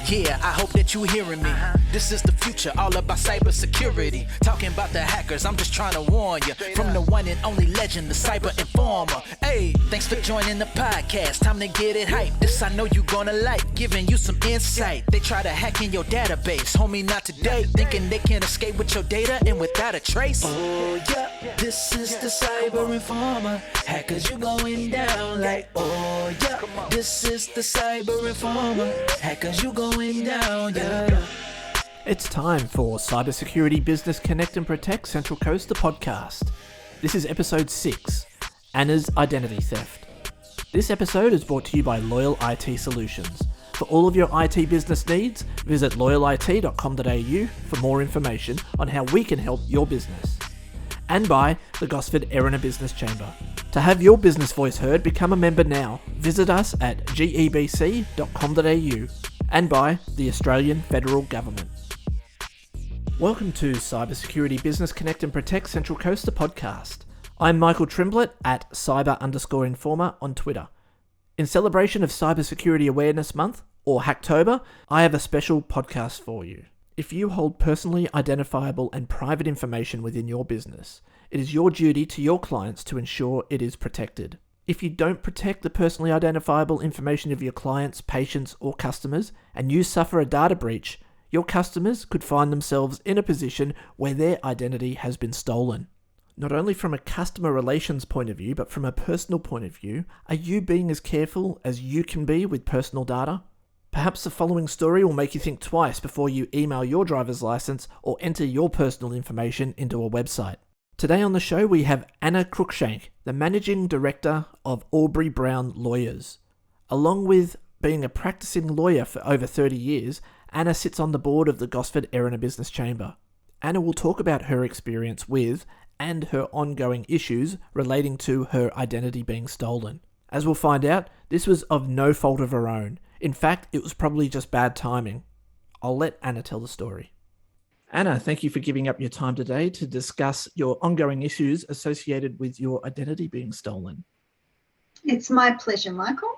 Yeah, I hope that you hearing me. This is the future, all about cybersecurity. Talking about the hackers, I'm just trying to warn you. From the one and only legend, the cyber informer. Hey, thanks for joining the podcast. Time to get it hype. This I know you gonna like, giving you some insight. They try to hack in your database, homie, not today. Thinking they can escape with your data and without a trace. Oh yeah, this is the cyber informer. Hackers, you going down like, oh yeah. This is the cyber informer. Hackers, you going down, yeah. It's time for Cybersecurity Business Connect and Protect Central Coast, the podcast. This is episode 6, Anna's Identity Theft. This episode is brought to you by Loyal IT Solutions. For all of your IT business needs, visit loyalit.com.au for more information on how we can help your business. And by the Gosford Erina Business Chamber. To have your business voice heard, become a member now. Visit us at gebc.com.au. And by the Australian Federal Government. Welcome to Cybersecurity Business Connect and Protect Central Coast, the podcast. I'm Michael Trimblett at cyber_informer on Twitter. In celebration of Cybersecurity Awareness Month, or Hacktober, I have a special podcast for you. If you hold personally identifiable and private information within your business, it is your duty to your clients to ensure it is protected. If you don't protect the personally identifiable information of your clients, patients, or customers, and you suffer a data breach, your customers could find themselves in a position where their identity has been stolen. Not only from a customer relations point of view, but from a personal point of view, are you being as careful as you can be with personal data? Perhaps the following story will make you think twice before you email your driver's license or enter your personal information into a website. Today on the show we have Anna Cruckshank, the Managing Director of Aubrey Brown Lawyers. Along with being a practicing lawyer for over 30 years, Anna sits on the board of the Gosford Erina Business Chamber. Anna will talk about her experience with and her ongoing issues relating to her identity being stolen. As we'll find out, this was of no fault of her own. In fact, it was probably just bad timing. I'll let Anna tell the story. Anna, thank you for giving up your time today to discuss your ongoing issues associated with your identity being stolen. It's my pleasure, Michael.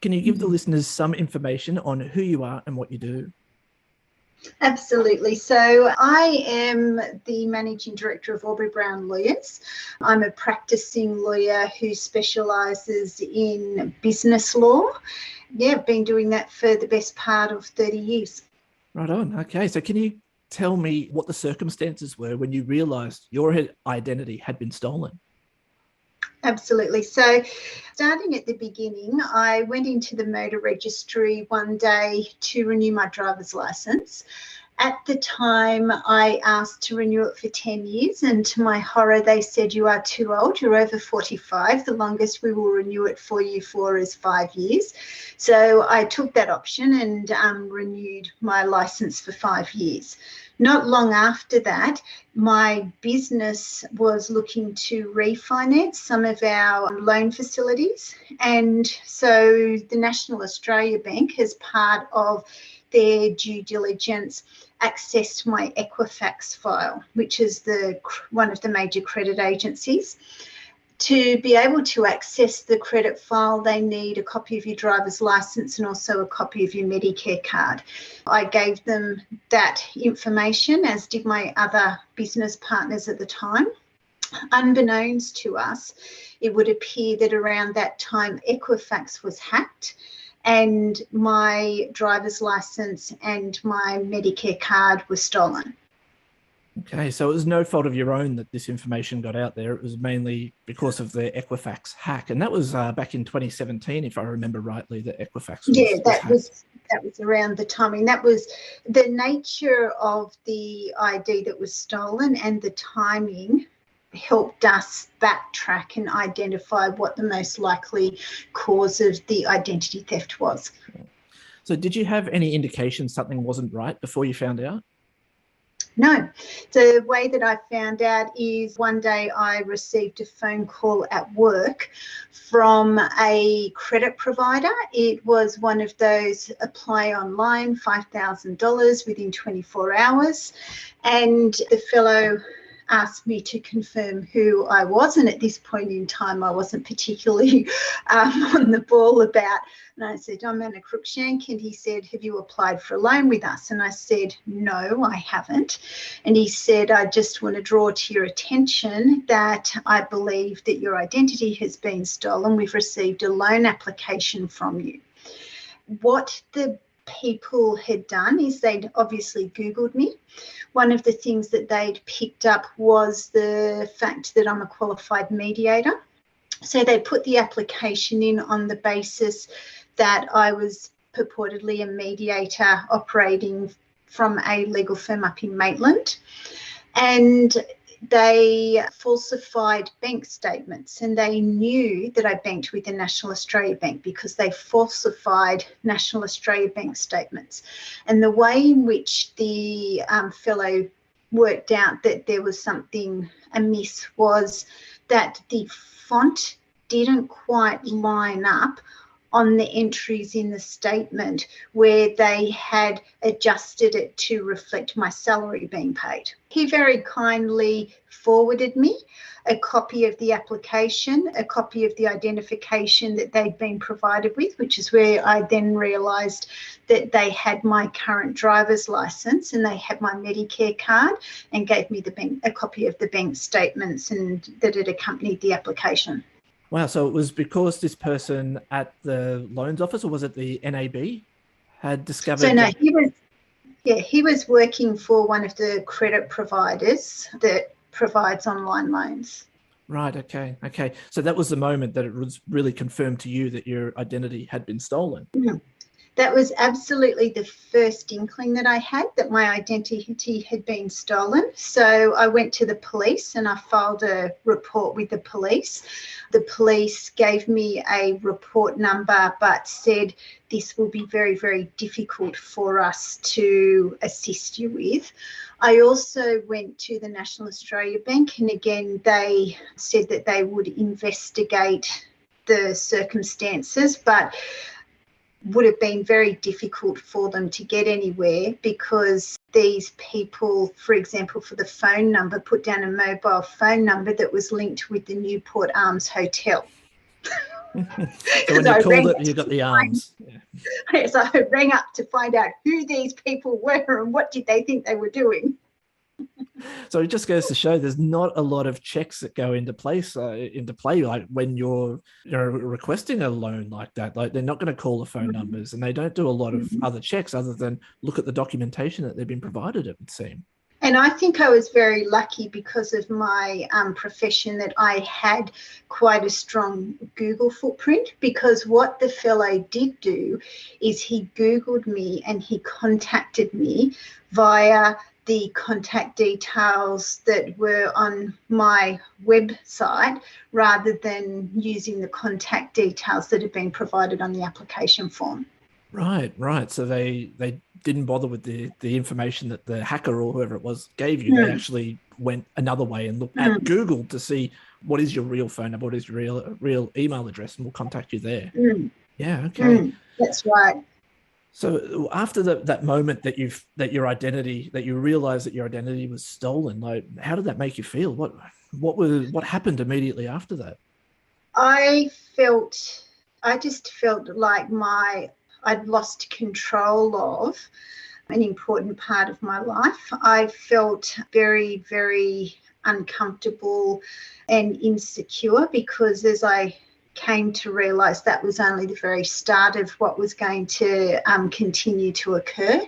Can you give the listeners some information on who you are and what you do? Absolutely. So I am the Managing Director of Aubrey Brown Lawyers. I'm a practicing lawyer who specialises in business law. Yeah, I've been doing that for the best part of 30 years. Right on. Okay. So can you tell me what the circumstances were when you realised your identity had been stolen? Absolutely. So starting at the beginning, I went into the motor registry one day to renew my driver's licence. At the time, I asked to renew it for 10 years, and to my horror, they said, "You are too old, you're over 45. The longest we will renew it for you for is 5 years." So I took that option and renewed my licence for 5 years. Not long after that, my business was looking to refinance some of our loan facilities. And so the National Australia Bank, as part of their due diligence, accessed my Equifax file, which is one of the major credit agencies. To be able to access the credit file, they need a copy of your driver's license and also a copy of your Medicare card. I gave them that information, as did my other business partners at the time. Unbeknownst to us, it would appear that around that time Equifax was hacked and my driver's license and my Medicare card were stolen. Okay, so it was no fault of your own that this information got out there. It was mainly because of the Equifax hack, and that was back in 2017, if I remember rightly. That Equifax was that was around the timing. That was the nature of the ID that was stolen, and the timing helped us backtrack and identify what the most likely cause of the identity theft was. So, did you have any indication something wasn't right before you found out? No. The way that I found out is one day I received a phone call at work from a credit provider. It was one of those apply online, $5,000 within 24 hours. And the fellow asked me to confirm who I was. And at this point in time, I wasn't particularly on the ball about. And I said, I'm Anna Cruckshank. And he said, have you applied for a loan with us? And I said, no, I haven't. And he said, I just want to draw to your attention that I believe that your identity has been stolen. We've received a loan application from you. What the people had done is they'd obviously Googled me. One of the things that they'd picked up was the fact that I'm a qualified mediator. So they put the application in on the basis that I was purportedly a mediator operating from a legal firm up in Maitland. And they falsified bank statements, and they knew that I banked with the National Australia Bank because they falsified National Australia Bank statements. And the way in which the fellow worked out that there was something amiss was that the font didn't quite line up on the entries in the statement where they had adjusted it to reflect my salary being paid. He very kindly forwarded me a copy of the application, a copy of the identification that they'd been provided with, which is where I then realised that they had my current driver's licence and they had my Medicare card, and gave me a copy of the bank statements and that had accompanied the application. Wow, so it was because this person at the loans office, or was it the NAB, had discovered... So no, he was working for one of the credit providers that provides online loans. Right, okay. So that was the moment that it was really confirmed to you that your identity had been stolen. Mm. That was absolutely the first inkling that I had, that my identity had been stolen. So I went to the police and I filed a report with the police. The police gave me a report number but said this will be very, very difficult for us to assist you with. I also went to the National Australia Bank, and again they said that they would investigate the circumstances, but would have been very difficult for them to get anywhere because these people, for example, for the phone number, put down a mobile phone number that was linked with the Newport Arms Hotel. So when you called it, you got the arms. Yeah. So I rang up to find out who these people were and what did they think they were doing. So it just goes to show there's not a lot of checks that go into play, like when you're requesting a loan like that. Like, they're not going to call the phone numbers, and they don't do a lot of other checks other than look at the documentation that they've been provided, it would seem. And I think I was very lucky because of my profession that I had quite a strong Google footprint, because what the fellow did do is he Googled me and he contacted me via the contact details that were on my website rather than using the contact details that had been provided on the application form. Right. So they didn't bother with the information that the hacker or whoever it was gave you. They actually went another way and looked at Google to see what is your real phone number, what is your real email address, and we'll contact you there. Yeah, okay. That's right. So after that moment that you realized that your identity was stolen, like, how did that make you feel? What happened immediately after that? I just felt like I'd lost control of an important part of my life. I felt very, very uncomfortable and insecure because as I came to realise that was only the very start of what was going to continue to occur.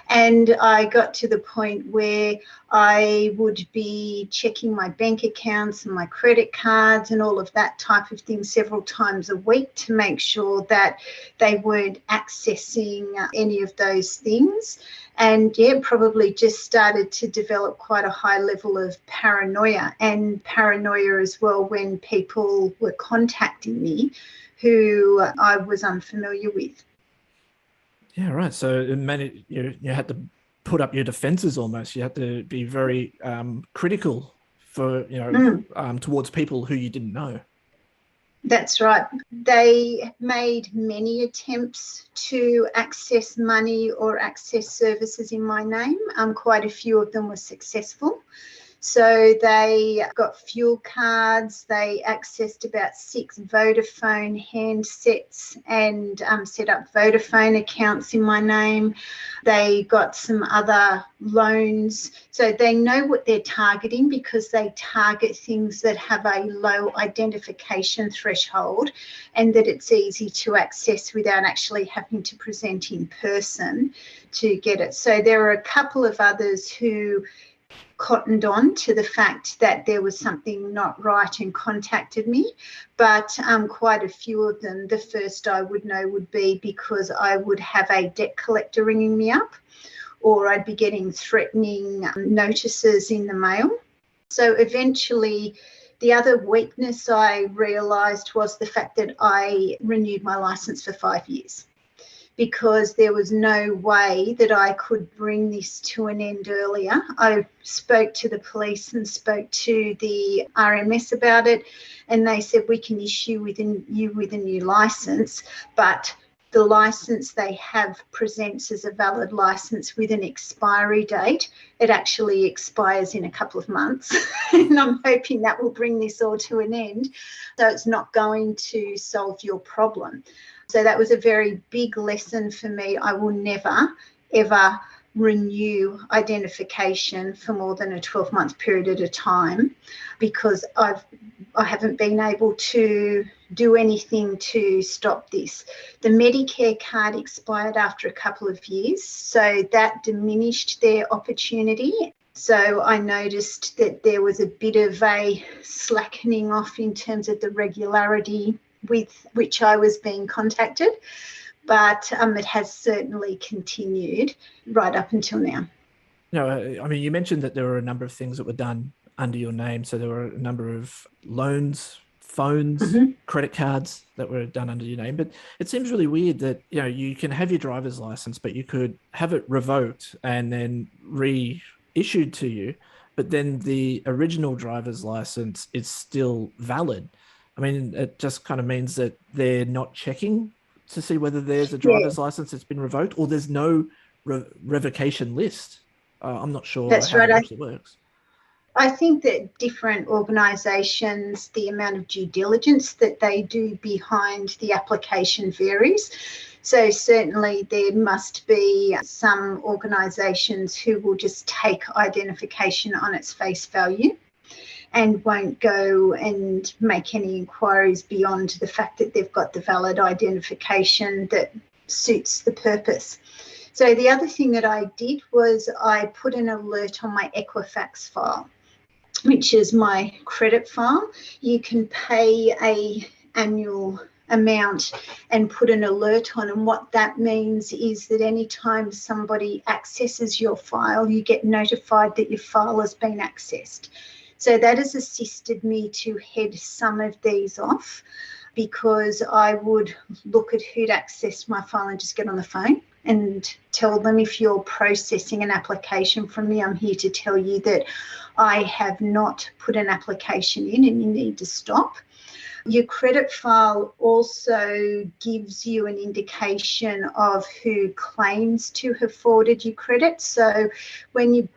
And I got to the point where I would be checking my bank accounts and my credit cards and all of that type of thing several times a week to make sure that they weren't accessing any of those things. And yeah, probably just started to develop quite a high level of paranoia as well when people were contacting me who I was unfamiliar with. Yeah, right. So you had to put up your defenses almost. You had to be very critical for, towards people who you didn't know. That's right. They made many attempts to access money or access services in my name. Quite a few of them were successful. So they got fuel cards, they accessed about 6 Vodafone handsets and set up Vodafone accounts in my name. They got some other loans. So they know what they're targeting because they target things that have a low identification threshold and that it's easy to access without actually having to present in person to get it. So there are a couple of others who cottoned on to the fact that there was something not right and contacted me, but quite a few of them, the first I would know would be because I would have a debt collector ringing me up, or I'd be getting threatening notices in the mail. So eventually the other weakness I realised was the fact that I renewed my licence for 5 years, because there was no way that I could bring this to an end earlier. I spoke to the police and spoke to the RMS about it, and they said we can issue you with a new licence, but the licence they have presents as a valid licence with an expiry date. It actually expires in a couple of months, and I'm hoping that will bring this all to an end. So it's not going to solve your problem. So that was a very big lesson for me. I will never, ever renew identification for more than a 12-month period at a time, because I haven't been able to do anything to stop this. The Medicare card expired after a couple of years, so that diminished their opportunity. So I noticed that there was a bit of a slackening off in terms of the regularity with which I was being contacted, but it has certainly continued right up until now. No, I mean, you mentioned that there were a number of things that were done under your name. So there were a number of loans, phones, credit cards that were done under your name. But it seems really weird that, you know, you can have your driver's license, but you could have it revoked and then reissued to you, but then the original driver's license is still valid. I mean, it just kind of means that they're not checking to see whether there's a driver's license that's been revoked, or there's no revocation list. I'm not sure That's how right. that actually works. I think that different organisations, the amount of due diligence that they do behind the application varies. So certainly there must be some organisations who will just take identification on its face value and won't go and make any inquiries beyond the fact that they've got the valid identification that suits the purpose. So the other thing that I did was I put an alert on my Equifax file, which is my credit file. You can pay an annual amount and put an alert on, and what that means is that anytime somebody accesses your file, you get notified that your file has been accessed. So that has assisted me to head some of these off, because I would look at who'd accessed my file and just get on the phone and tell them, if you're processing an application from me, I'm here to tell you that I have not put an application in and you need to stop. Your credit file also gives you an indication of who claims to have forwarded your credit. So when you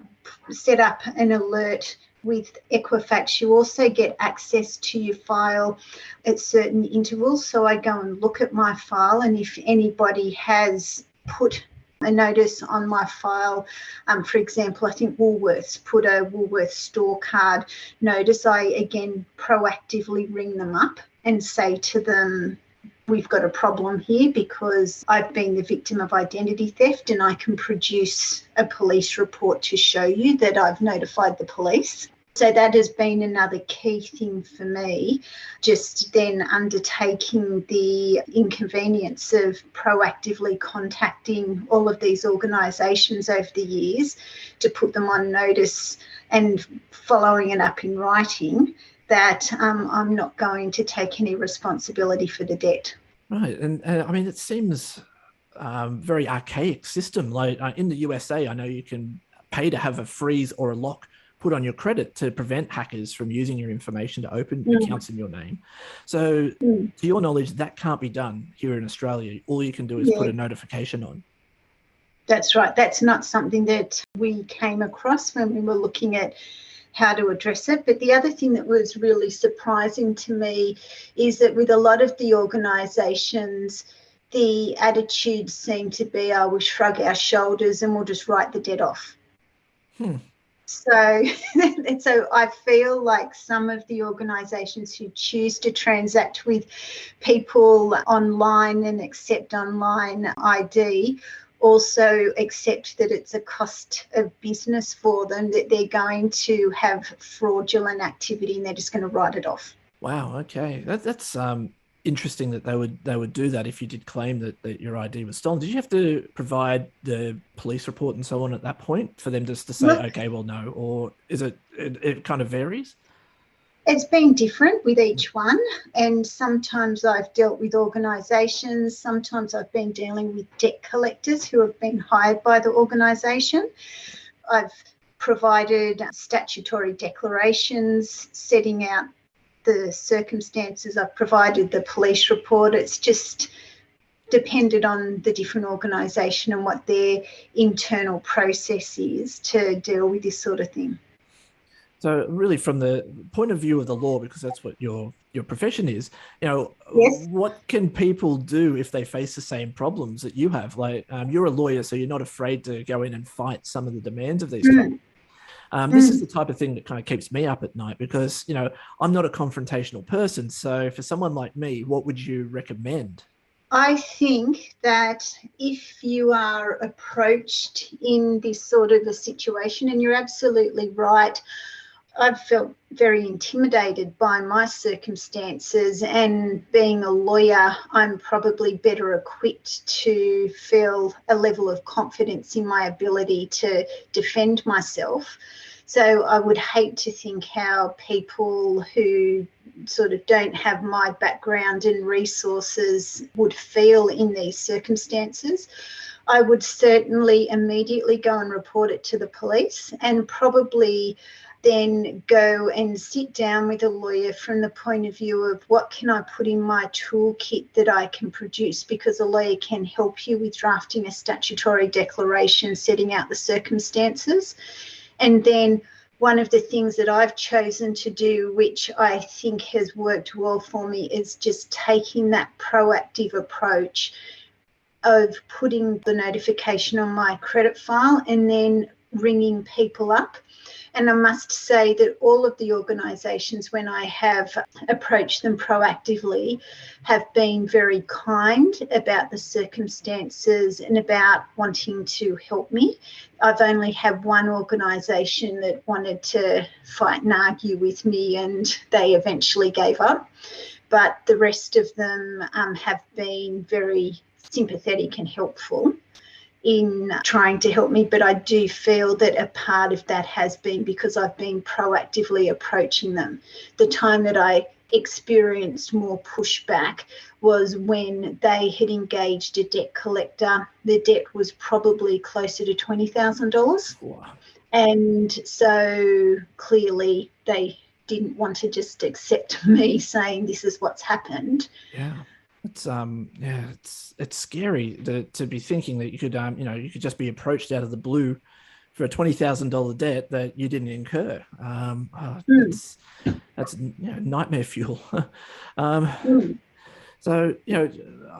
set up an alert with Equifax, you also get access to your file at certain intervals. So I go and look at my file, and if anybody has put a notice on my file, for example, I think Woolworths put a Woolworths store card notice, I again proactively ring them up and say to them, we've got a problem here because I've been the victim of identity theft, and I can produce a police report to show you that I've notified the police. So that has been another key thing for me, just then undertaking the inconvenience of proactively contacting all of these organisations over the years to put them on notice and following it up in writing that I'm not going to take any responsibility for the debt. Right. And I mean, it seems very archaic system. Like in the USA, I know you can pay to have a freeze or a lock put on your credit to prevent hackers from using your information to open accounts in your name. So to your knowledge, that can't be done here in Australia. All you can do is put a notification on. That's right. That's not something that we came across when we were looking at how to address it. But the other thing that was really surprising to me is that with a lot of the organisations, the attitude seemed to be, oh, we'll shrug our shoulders and we'll just write the debt off. So, and so I feel like some of the organisations who choose to transact with people online and accept online ID also accept that it's a cost of business for them, that they're going to have fraudulent activity and they're just going to write it off. Wow. Okay, that's interesting that they would do that if you did claim that your ID was stolen. Did you have to provide the police report and so on at that point for them just to say, okay, well, no, or is it kind of varies? It's been different with each one, and sometimes I've dealt with organisations, sometimes I've been dealing with debt collectors who have been hired by the organisation. I've provided statutory declarations setting out the circumstances. I've provided the police report. It's just depended on the different organisation and what their internal process is to deal with this sort of thing. So really from the point of view of the law, because that's what your profession is, Yes. What can people do if they face the same problems that you have? Like you're a lawyer, so you're not afraid to go in and fight some of the demands of these companies. This is the type of thing that kind of keeps me up at night because, I'm not a confrontational person. So for someone like me, what would you recommend? I think that if you are approached in this sort of a situation, and you're absolutely right, I've felt very intimidated by my circumstances, and being a lawyer, I'm probably better equipped to feel a level of confidence in my ability to defend myself. So I would hate to think how people who sort of don't have my background and resources would feel in these circumstances. I would certainly immediately go and report it to the police, and probably then go and sit down with a lawyer from the point of view of what can I put in my toolkit that I can produce, because a lawyer can help you with drafting a statutory declaration, setting out the circumstances. And then one of the things that I've chosen to do, which I think has worked well for me, is just taking that proactive approach of putting the notification on my credit file and then ringing people up. And I must say that all of the organisations, when I have approached them proactively, have been very kind about the circumstances and about wanting to help me. I've only had one organisation that wanted to fight and argue with me, and they eventually gave up. But the rest of them have been very sympathetic and helpful in trying to help me. But I do feel that a part of that has been because I've been proactively approaching them. The time that I experienced more pushback was when they had engaged a debt collector. The debt was probably closer to $20,000. Wow. And so clearly they didn't want to just accept me saying this is what's happened. Yeah. It's scary to be thinking that you could you could just be approached out of the blue for a $20,000 debt that you didn't incur. That's nightmare fuel. So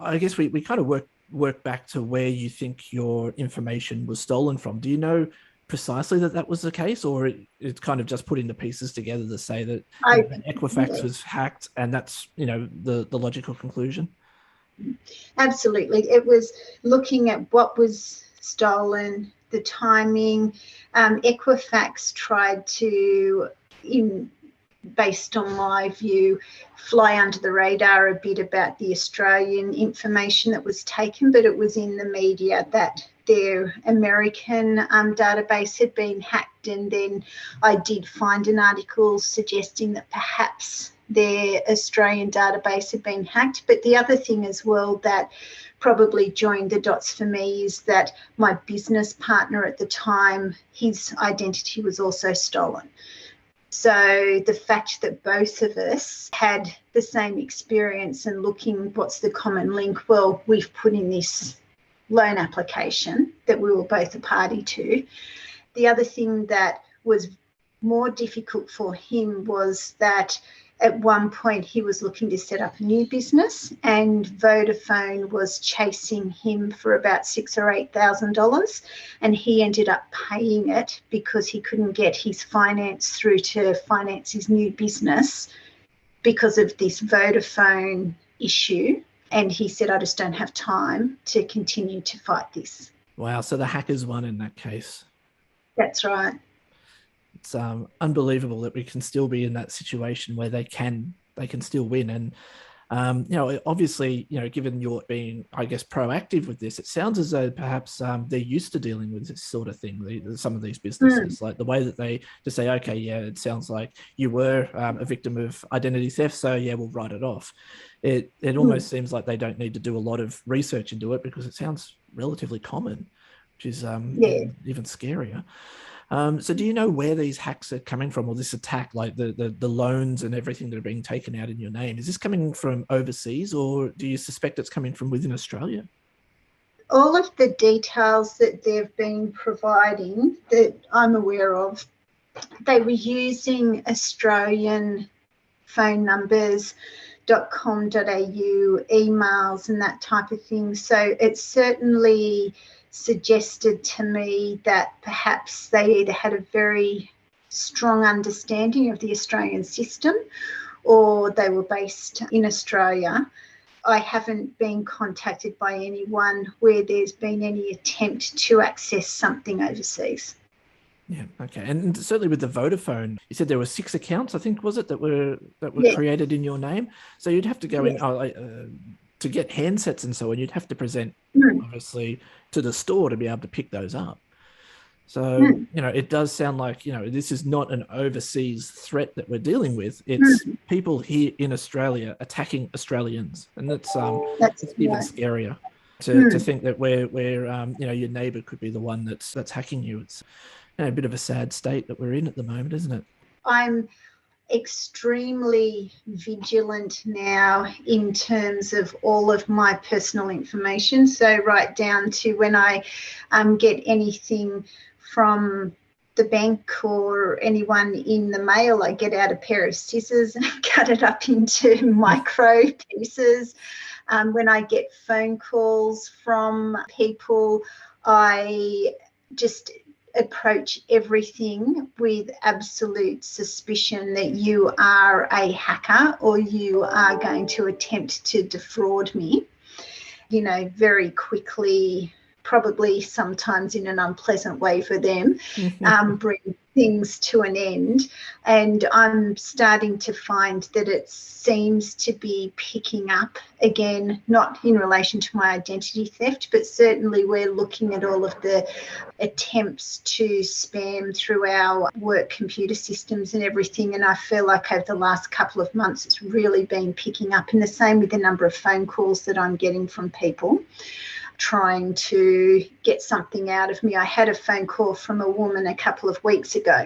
I guess we kind of work back to where you think your information was stolen from. Do you know precisely that was the case, or it's kind of just putting the pieces together to say that Equifax was hacked, and that's the logical conclusion? Absolutely. It was looking at what was stolen, the timing. Equifax tried to, based on my view, fly under the radar a bit about the Australian information that was taken, but it was in the media that their American database had been hacked, and then I did find an article suggesting that perhaps their Australian database had been hacked. But the other thing as well that probably joined the dots for me is that my business partner at the time, his identity was also stolen. So the fact that both of us had the same experience and looking what's the common link, well, we've put in this loan application that we were both a party to. The other thing that was more difficult for him was that at one point he was looking to set up a new business, and Vodafone was chasing him for about $6,000 or $8,000, and he ended up paying it because he couldn't get his finance through to finance his new business because of this Vodafone issue. And he said, I just don't have time to continue to fight this. Wow. So the hackers won in that case. That's right. It's unbelievable that we can still be in that situation where they can still win. And, obviously, given you're being, I guess, proactive with this, it sounds as though perhaps they're used to dealing with this sort of thing, some of these businesses, like the way that they just say, okay, yeah, it sounds like you were a victim of identity theft, so yeah, we'll write it off. It almost seems like they don't need to do a lot of research into it because it sounds relatively common, which is even scarier. So do you know where these hacks are coming from, or this attack, like the loans and everything that are being taken out in your name? Is this coming from overseas, or do you suspect it's coming from within Australia? All of the details that they've been providing that I'm aware of, they were using Australian phone numbers, .com.au, emails and that type of thing. So it's certainly suggested to me that perhaps they either had a very strong understanding of the Australian system or they were based in Australia. I haven't been contacted by anyone where there's been any attempt to access something overseas. Yeah, okay. And certainly with the Vodafone, you said there were 6 accounts, I think, was it, that were created in your name? So you'd have to go in to get handsets and so on, you'd have to present, obviously, to the store to be able to pick those up. So, it does sound like, this is not an overseas threat that we're dealing with. It's people here in Australia attacking Australians. And that's even scarier to think that your neighbour could be the one that's hacking you. It's a bit of a sad state that we're in at the moment, isn't it? I'm extremely vigilant now in terms of all of my personal information. So right down to when I get anything from the bank or anyone in the mail, I get out a pair of scissors and cut it up into micro pieces. When I get phone calls from people, I just approach everything with absolute suspicion that you are a hacker or you are going to attempt to defraud me. Very quickly, probably sometimes in an unpleasant way for them, bring things to an end. And I'm starting to find that it seems to be picking up again, not in relation to my identity theft, but certainly we're looking at all of the attempts to spam through our work computer systems and everything. And I feel like over the last couple of months, it's really been picking up, and the same with the number of phone calls that I'm getting from people trying to get something out of me. I had a phone call from a woman a couple of weeks ago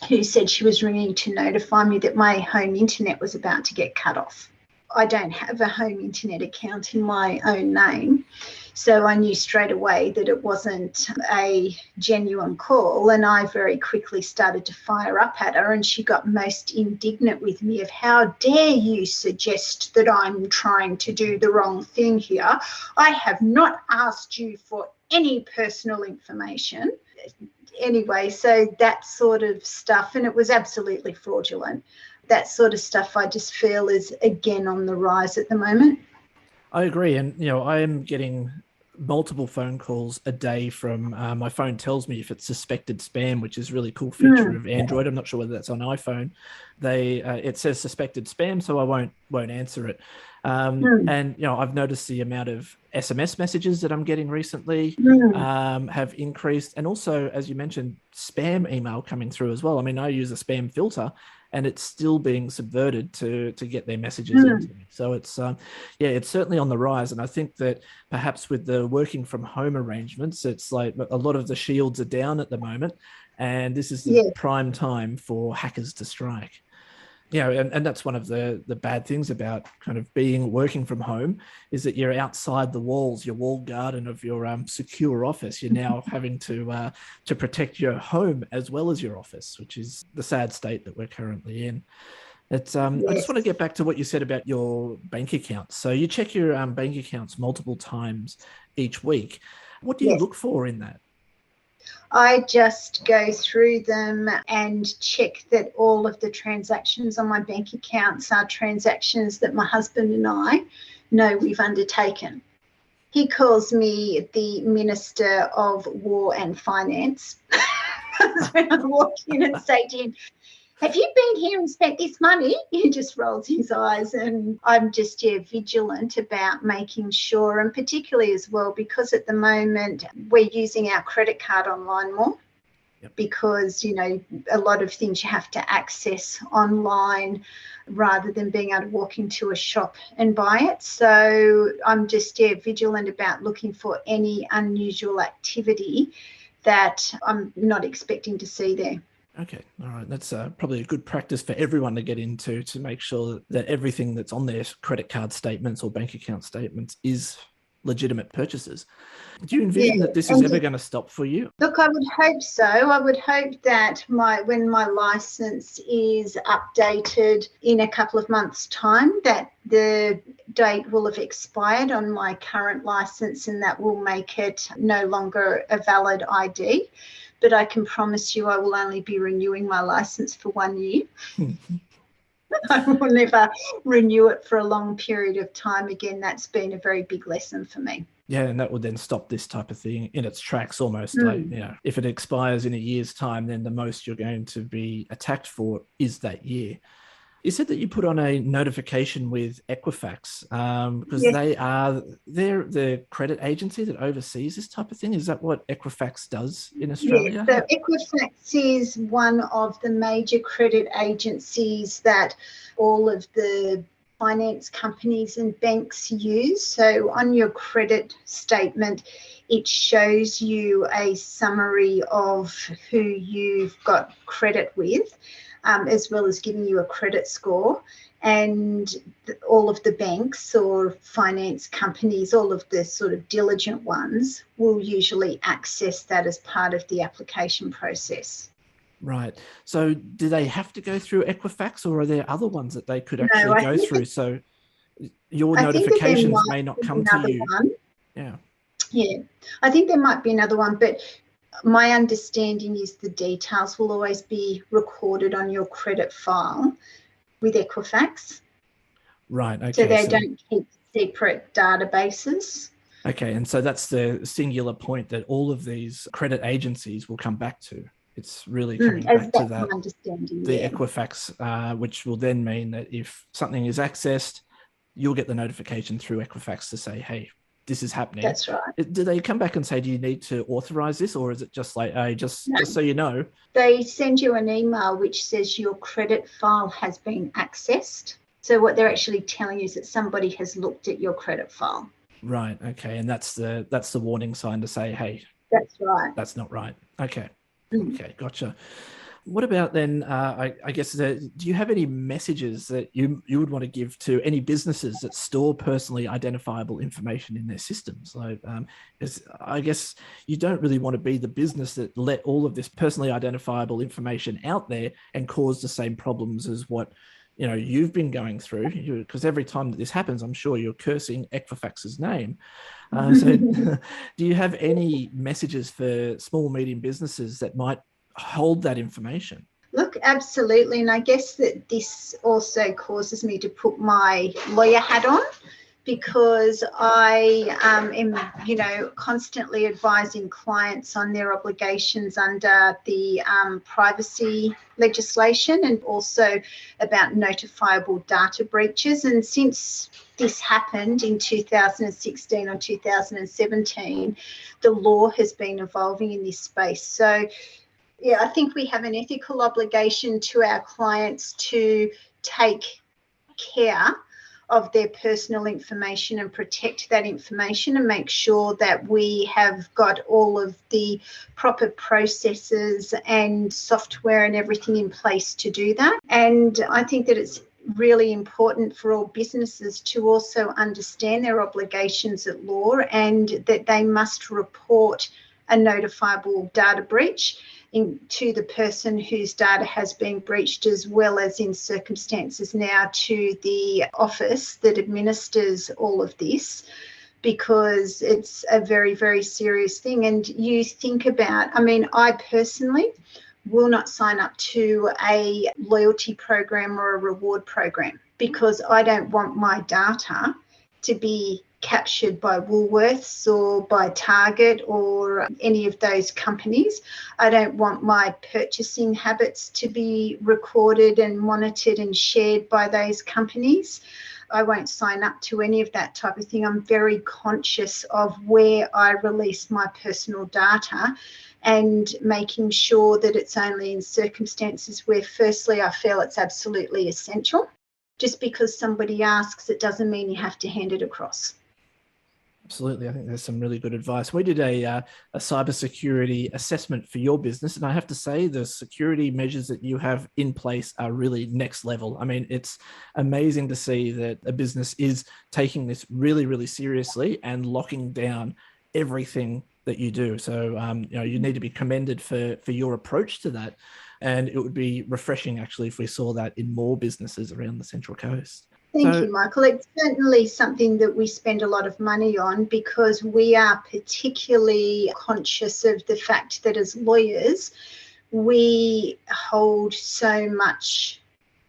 who said she was ringing to notify me that my home internet was about to get cut off. I don't have a home internet account in my own name, so I knew straight away that it wasn't a genuine call, and I very quickly started to fire up at her, and she got most indignant with me of, how dare you suggest that I'm trying to do the wrong thing here? I have not asked you for any personal information. Anyway, so that sort of stuff, and it was absolutely fraudulent. That sort of stuff I just feel is again on the rise at the moment. I agree. And, I am getting multiple phone calls a day from my phone tells me if it's suspected spam, which is a really cool feature of Android. I'm not sure whether that's on iPhone. It says suspected spam, so I won't answer it. And, I've noticed the amount of SMS messages that I'm getting recently have increased. And also, as you mentioned, spam email coming through as well. I mean, I use a spam filter and it's still being subverted to get their messages into me. So it's, it's certainly on the rise. And I think that perhaps with the working from home arrangements, it's like a lot of the shields are down at the moment. And this is the prime time for hackers to strike. Yeah, and that's one of the bad things about kind of working from home, is that you're outside the walls, your walled garden of your secure office. You're now having to protect your home as well as your office, which is the sad state that we're currently in. It's I just want to Yes. get back to what you said about your bank accounts. So you check your bank accounts multiple times each week. What do you Yes. look for in that? I just go through them and check that all of the transactions on my bank accounts are transactions that my husband and I know we've undertaken. He calls me the Minister of War and Finance. When I walk in and say to him, have you been here and spent this money? He just rolls his eyes, and I'm just, vigilant about making sure, and particularly as well, because at the moment we're using our credit card online more. Yep. Because, a lot of things you have to access online rather than being able to walk into a shop and buy it. So I'm just, vigilant about looking for any unusual activity that I'm not expecting to see there. Okay, all right. That's probably a good practice for everyone to get into, to make sure that everything that's on their credit card statements or bank account statements is legitimate purchases. Do you envision that this is ever going to stop for you? Look, I would hope so. I would hope that when my license is updated in a couple of months' time, that the date will have expired on my current license, and that will make it no longer a valid ID. But I can promise you I will only be renewing my license for 1 year. I will never renew it for a long period of time again. That's been a very big lesson for me. Yeah, and that would then stop this type of thing in its tracks almost. Like, if it expires in a year's time, then the most you're going to be attacked for is that year. You said that you put on a notification with Equifax because Yes. they're the credit agency that oversees this type of thing. Is that what Equifax does in Australia? Yes, so Equifax is one of the major credit agencies that all of the finance companies and banks use. So on your credit statement, it shows you a summary of who you've got credit with, as well as giving you a credit score. And all of the banks or finance companies, all of the sort of diligent ones, will usually access that as part of the application process. Right. So do they have to go through Equifax, or are there other ones that they could actually go through? So your I think that there notifications may might not be come to another you. one. Yeah. Yeah, I think there might be another one, but my understanding is the details will always be recorded on your credit file with Equifax. Right. Okay. So they don't keep separate databases. Okay. And so that's the singular point that all of these credit agencies will come back to. It's really coming back to that, the Equifax, which will then mean that if something is accessed, you'll get the notification through Equifax to say, hey, this is happening. That's right. Do they come back and say, do you need to authorize this? Or is it just like, hey, just so you know? They send you an email which says your credit file has been accessed. So what they're actually telling you is that somebody has looked at your credit file. Right. Okay. And that's the warning sign to say, hey, that's right. That's not right. Okay. Okay. Gotcha. What about then, I guess, do you have any messages that you would want to give to any businesses that store personally identifiable information in their systems? Like, I guess you don't really want to be the business that let all of this personally identifiable information out there and cause the same problems as what you've been going through, because every time that this happens, I'm sure you're cursing Equifax's name. So do you have any messages for small, medium businesses that might hold that information? Look, absolutely. And I guess that this also causes me to put my lawyer hat on, because I am, constantly advising clients on their obligations under the privacy legislation, and also about notifiable data breaches. And since this happened in 2016 or 2017, the law has been evolving in this space. So yeah, I think we have an ethical obligation to our clients to take care of their personal information and protect that information and make sure that we have got all of the proper processes and software and everything in place to do that. And I think that it's really important for all businesses to also understand their obligations at law and that they must report a notifiable data breach to the person whose data has been breached, as well as in circumstances now to the office that administers all of this, because it's a very, very serious thing. And you think about, I mean, I personally will not sign up to a loyalty program or a reward program because I don't want my data to be captured by Woolworths or by Target or any of those companies. I don't want my purchasing habits to be recorded and monitored and shared by those companies. I won't sign up to any of that type of thing. I'm very conscious of where I release my personal data and making sure that it's only in circumstances where, firstly, I feel it's absolutely essential. Just because somebody asks, it doesn't mean you have to hand it across. Absolutely. I think there's some really good advice. We did a cybersecurity assessment for your business, and I have to say the security measures that you have in place are really next level. I mean, it's amazing to see that a business is taking this really, really seriously and locking down everything that you do. So, you need to be commended for your approach to that. And it would be refreshing, actually, if we saw that in more businesses around the Central Coast. Thank you, Michael. It's certainly something that we spend a lot of money on because we are particularly conscious of the fact that as lawyers, we hold so much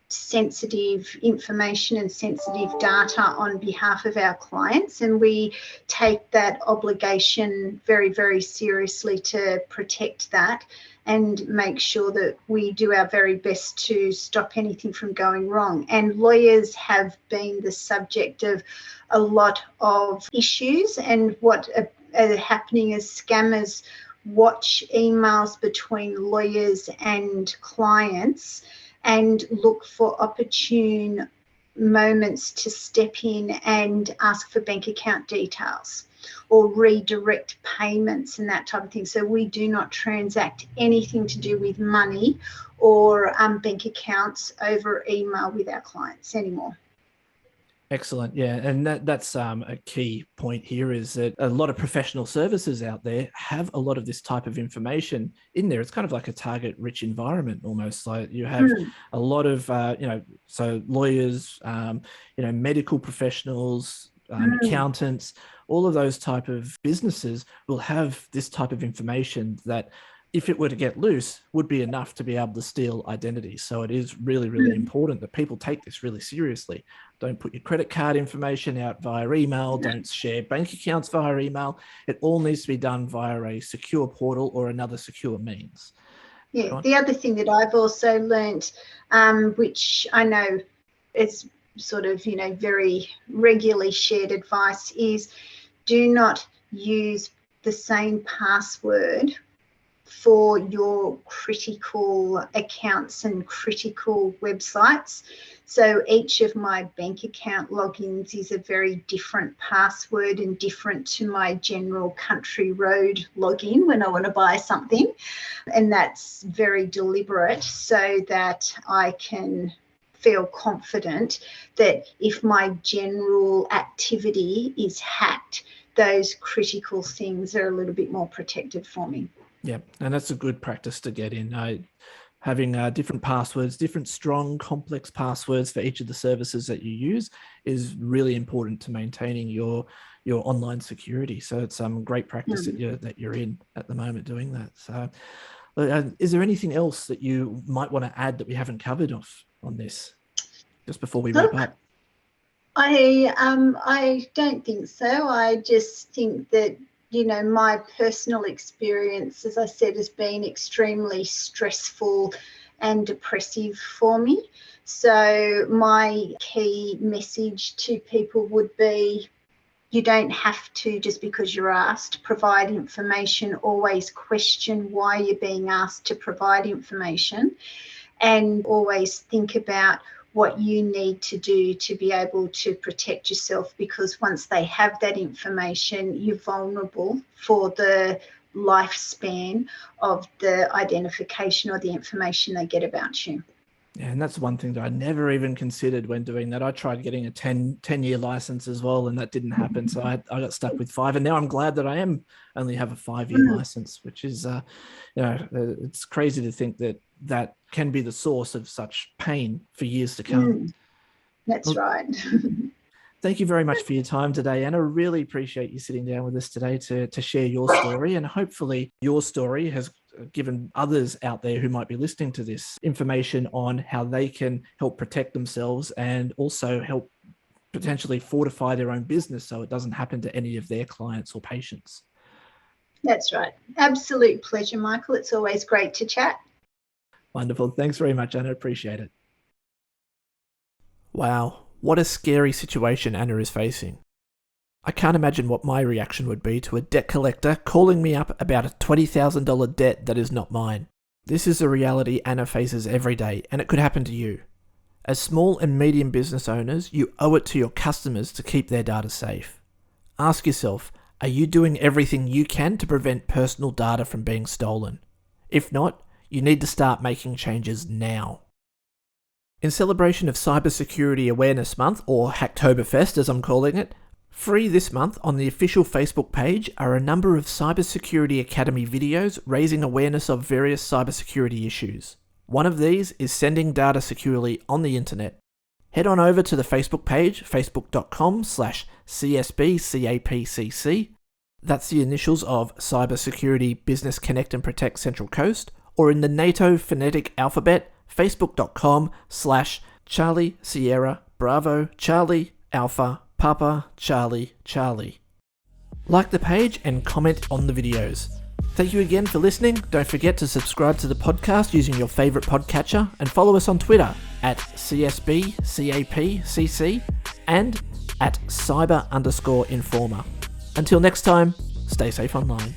sensitive information and sensitive data on behalf of our clients, and we take that obligation very, very seriously to protect that and make sure that we do our very best to stop anything from going wrong. And lawyers have been the subject of a lot of issues, and what are happening is scammers watch emails between lawyers and clients and look for opportune moments to step in and ask for bank account details or redirect payments and that type of thing. So we do not transact anything to do with money or bank accounts over email with our clients anymore. Excellent. Yeah. And that's a key point here is that a lot of professional services out there have a lot of this type of information in there. It's kind of like a target rich environment, almost. Like you have a lot of, so lawyers, medical professionals, accountants, all of those type of businesses will have this type of information that, if it were to get loose, would be enough to be able to steal identity. So it is really, really important that people take this really seriously. Don't put your credit card information out via email. Don't share bank accounts via email. It all needs to be done via a secure portal or another secure means. Yeah, the other thing that I've also learnt, which I know is sort of, very regularly shared advice, is do not use the same password for your critical accounts and critical websites. So each of my bank account logins is a very different password and different to my general country road login when I want to buy something. And that's very deliberate so that I can feel confident that if my general activity is hacked, those critical things are a little bit more protected for me. Yeah, and that's a good practice to get in. Having different passwords, different strong, complex passwords for each of the services that you use is really important to maintaining your online security. So it's great practice that you're in at the moment doing that. So is there anything else that you might want to add that we haven't covered off on this just before we wrap up? I don't think so. I just think that my personal experience, as I said, has been extremely stressful and depressive for me. So my key message to people would be, you don't have to, just because you're asked, provide information. Always question why you're being asked to provide information, and always think about what you need to do to be able to protect yourself, because once they have that information, you're vulnerable for the lifespan of the identification or the information they get about you. Yeah, and that's one thing that I never even considered when doing that. I tried getting a 10-year license as well, and that didn't happen. So I got stuck with 5, and now I'm glad that I only have a 5-year license, which is, it's crazy to think that can be the source of such pain for years to come. That's right. Thank you very much for your time today, Anna. Really appreciate you sitting down with us today to share your story, and hopefully your story has given others out there who might be listening to this information on how they can help protect themselves and also help potentially fortify their own business so it doesn't happen to any of their clients or patients. That's right. Absolute pleasure, Michael. It's always great to chat. Wonderful. Thanks very much, Anna. Appreciate it. Wow, what a scary situation Anna is facing. I can't imagine what my reaction would be to a debt collector calling me up about a $20,000 debt that is not mine. This is a reality Anna faces every day, and it could happen to you. As small and medium business owners, you owe it to your customers to keep their data safe. Ask yourself, are you doing everything you can to prevent personal data from being stolen? If not, you need to start making changes now. In celebration of Cybersecurity Awareness Month, or Hacktoberfest as I'm calling it, free this month on the official Facebook page are a number of Cybersecurity Academy videos raising awareness of various cybersecurity issues. One of these is sending data securely on the internet. Head on over to the Facebook page, facebook.com/CSBCAPCC. That's the initials of Cybersecurity Business Connect and Protect Central Coast, or in the NATO phonetic alphabet, facebook.com/Charlie Sierra Bravo Charlie Alpha Papa Charlie Charlie. Like the page and comment on the videos. Thank you again for listening. Don't forget to subscribe to the podcast using your favourite podcatcher and follow us on Twitter at CSBCAPCC and at cyber_informer. Until next time, stay safe online.